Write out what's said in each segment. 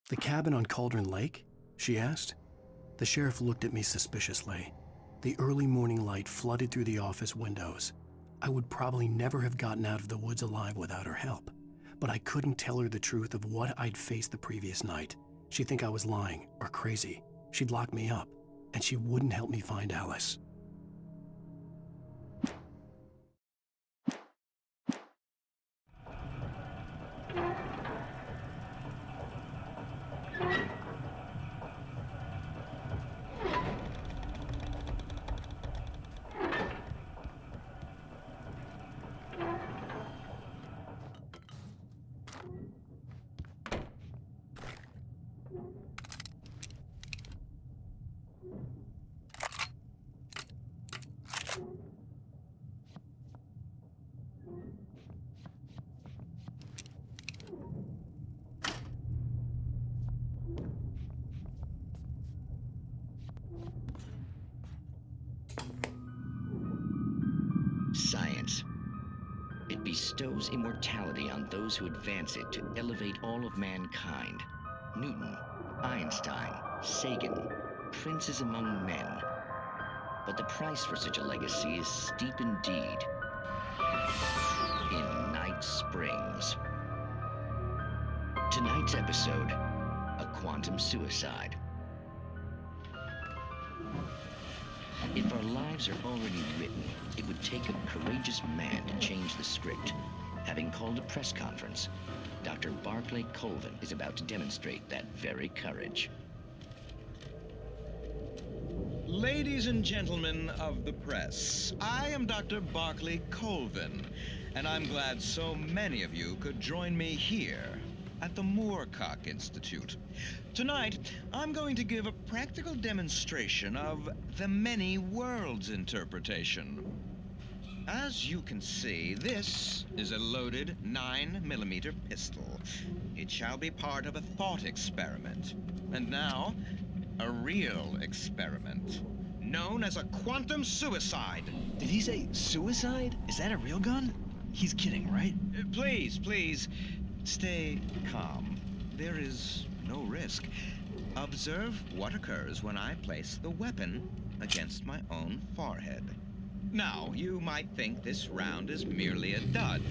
The cabin on Cauldron Lake? She asked. The sheriff looked at me suspiciously. The early morning light flooded through the office windows. I would probably never have gotten out of the woods alive without her help, but I couldn't tell her the truth of what I'd faced the previous night. She'd think I was lying or crazy. She'd lock me up, and she wouldn't help me find Alice. Science. It bestows immortality on those who advance it to elevate all of mankind. Newton, Einstein, Sagan, princes among men. But the price for such a legacy is steep indeed. In Night Springs. Tonight's episode, a quantum suicide. If our lives are already written, it would take a courageous man to change the script. Having called a press conference, Dr. Barclay Colvin is about to demonstrate that very courage. Ladies and gentlemen of the press, I am Dr. Barclay Colvin, and I'm glad so many of you could join me here at the Moorcock Institute. Tonight, I'm going to give a practical demonstration of the many worlds interpretation. As you can see, this is a loaded 9mm pistol. It shall be part of a thought experiment. And now, a real experiment, known as a quantum suicide. Did he say suicide? Is that a real gun? He's kidding, right? Please, stay calm. There is no risk. Observe what occurs when I place the weapon against my own forehead. Now, you might think this round is merely a dud.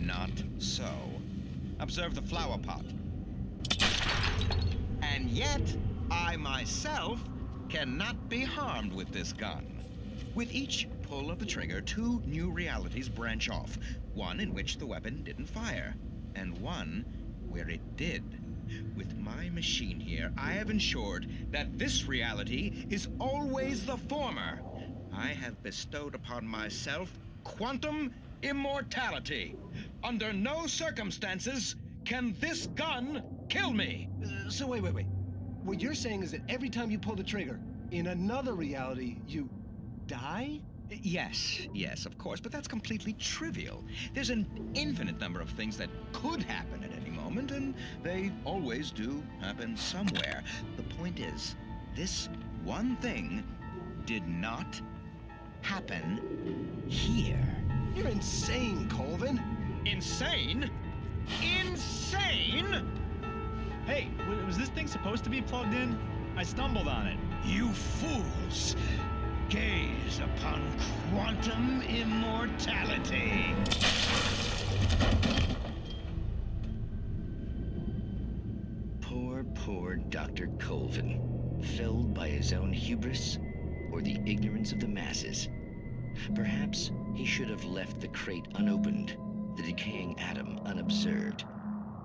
Not so. Observe the flower pot. And yet, I myself cannot be harmed with this gun. With each pull of the trigger, two new realities branch off. One in which the weapon didn't fire, and one where it did. With my machine here, I have ensured that this reality is always the former. I have bestowed upon myself quantum immortality. Under no circumstances can this gun kill me. So wait. What you're saying is that every time you pull the trigger, in another reality, you die? Yes, of course, but that's completely trivial. There's an infinite number of things that could happen at any moment, and they always do happen somewhere. The point is, this one thing did not happen here. You're insane, Colvin. Insane? Insane? Hey, was this thing supposed to be plugged in? I stumbled on it. You fools! Gaze upon quantum immortality. Poor Dr. Colvin, felled by his own hubris or the ignorance of the masses. Perhaps he should have left the crate unopened, the decaying atom unobserved.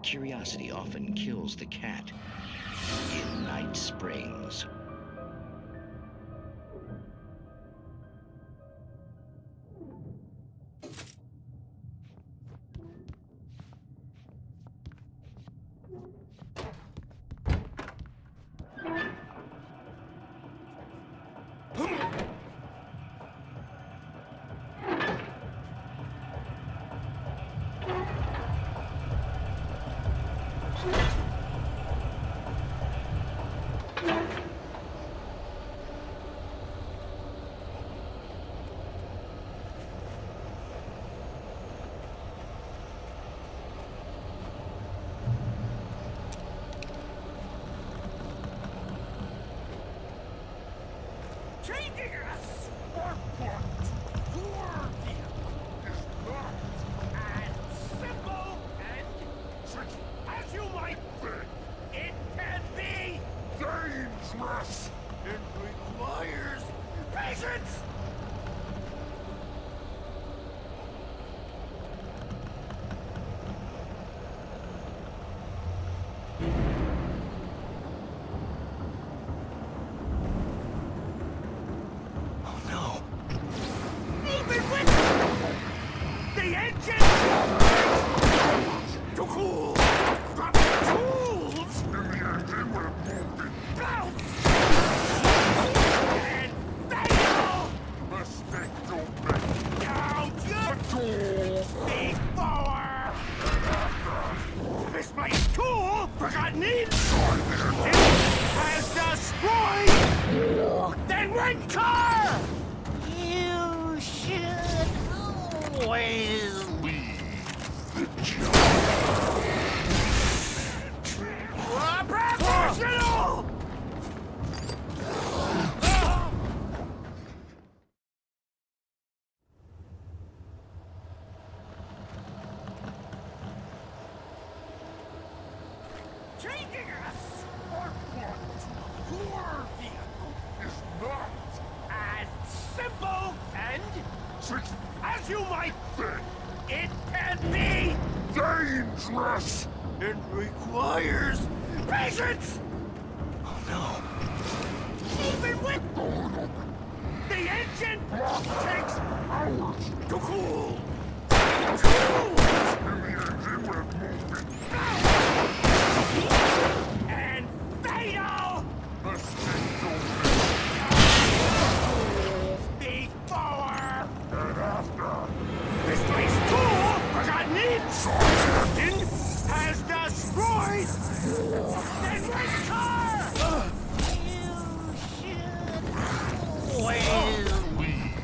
Curiosity often kills the cat. In Night Springs. Changing us or what? Working is not as simple and tricky as you might think. It can be dangerous. It requires patience. Even with the engine to cool, the tools in the engine were moving. Bounce and fail. Mistake don't make. Now just before this place tool forgotten inside has destroyed. Then rent car. You should always leave the job. Professional! Changing us or what? Your vehicle is not as simple and tricky as you might think. It can be dangerous. It requires patience. Oh no. Even with the engine takes hours to cool. Tools in the engine were moving. And fatal. Before and after this place tool forgotten inside has destroyed the race car. You should always leave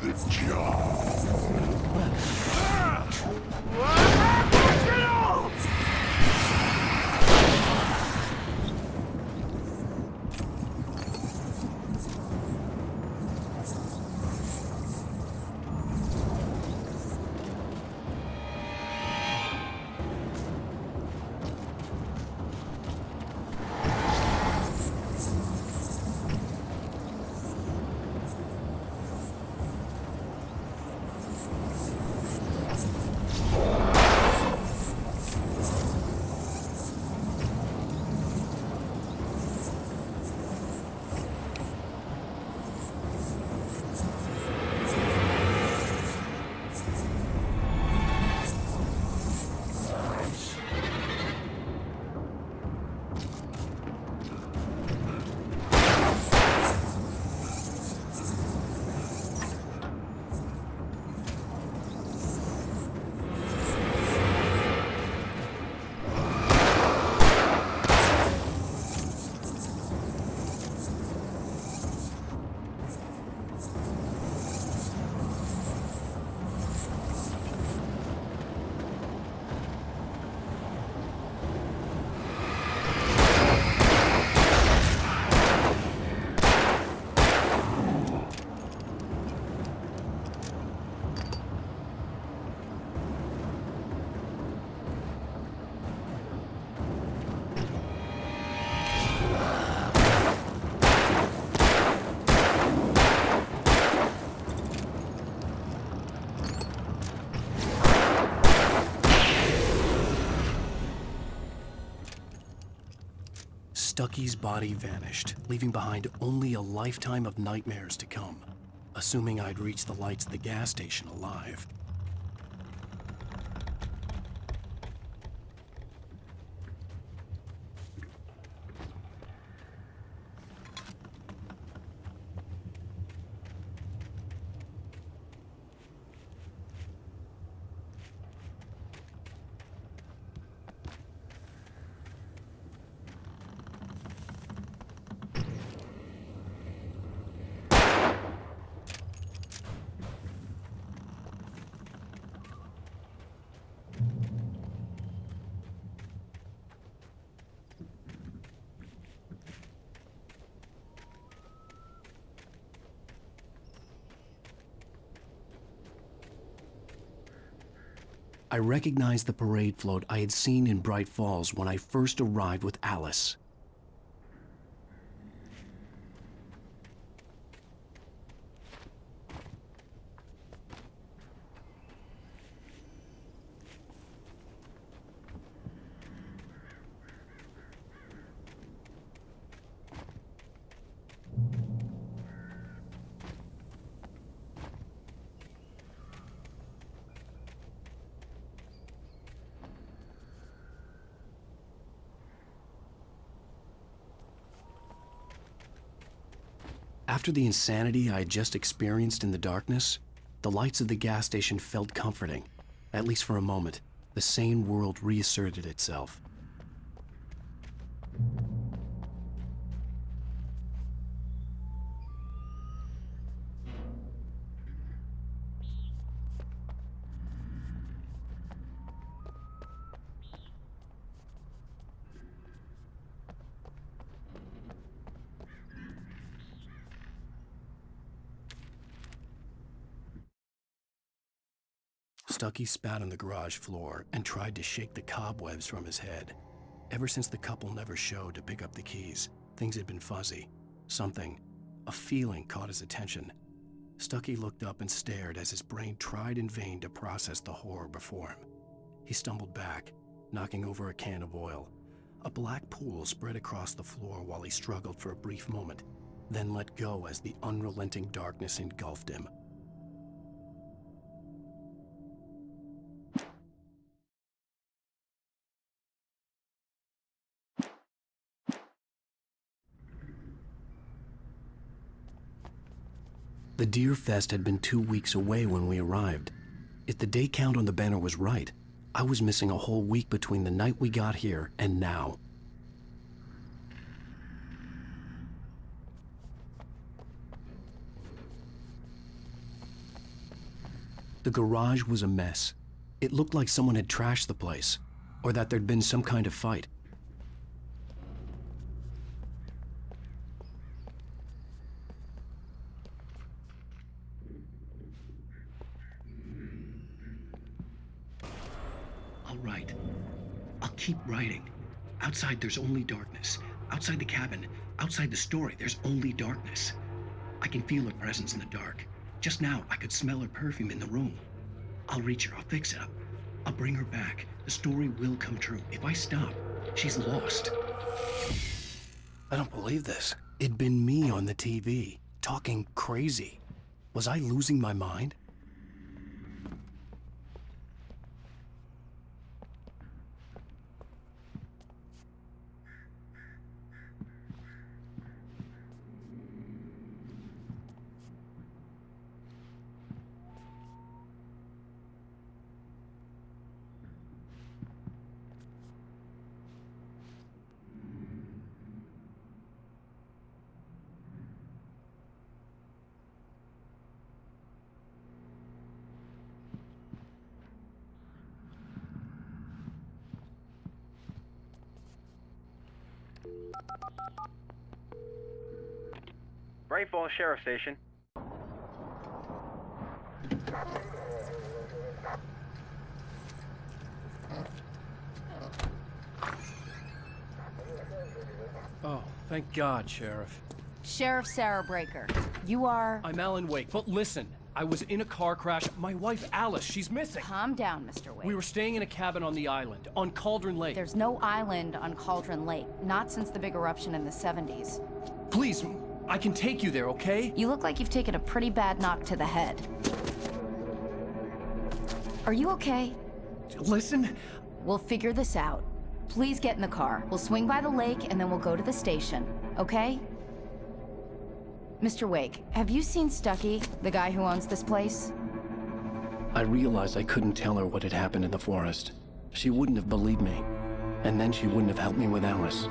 the job. Stucky's body vanished, leaving behind only a lifetime of nightmares to come, assuming I'd reached the lights at the gas station alive. I recognized the parade float I had seen in Bright Falls when I first arrived with Alice. After the insanity I had just experienced in the darkness, the lights of the gas station felt comforting. At least for a moment, the sane world reasserted itself. Stucky spat on the garage floor and tried to shake the cobwebs from his head. Ever since the couple never showed to pick up the keys, things had been fuzzy. Something, a feeling caught his attention. Stucky looked up and stared as his brain tried in vain to process the horror before him. He stumbled back, knocking over a can of oil. A black pool spread across the floor while he struggled for a brief moment, then let go as the unrelenting darkness engulfed him. The Deer Fest had been 2 weeks away when we arrived. If the day count on the banner was right, I was missing a whole week between the night we got here and now. The garage was a mess. It looked like someone had trashed the place, or that there'd been some kind of fight. I'll write. I'll keep writing. Outside, there's only darkness. Outside the cabin, outside the story, there's only darkness. I can feel her presence in the dark. Just now, I could smell her perfume in the room. I'll reach her. I'll fix it up. I'll bring her back. The story will come true. If I stop, she's lost. I don't believe this. It'd been me on the TV, talking crazy. Was I losing my mind? Bright Falls Sheriff Station. Oh, thank God, Sheriff. Sheriff Sarah Breaker. You are... I'm Alan Wake, but listen, I was in a car crash. My wife, Alice, she's missing. Calm down, Mr. Wake. We were staying in a cabin on the island, on Cauldron Lake. There's no island on Cauldron Lake, not since the big eruption in the 70s. Please, I can take you there, okay? You look like you've taken a pretty bad knock to the head. Are you okay? Listen. We'll figure this out. Please get in the car. We'll swing by the lake and then we'll go to the station, okay? Mr. Wake, have you seen Stucky, the guy who owns this place? I realized I couldn't tell her what had happened in the forest. She wouldn't have believed me. And then she wouldn't have helped me with Alice.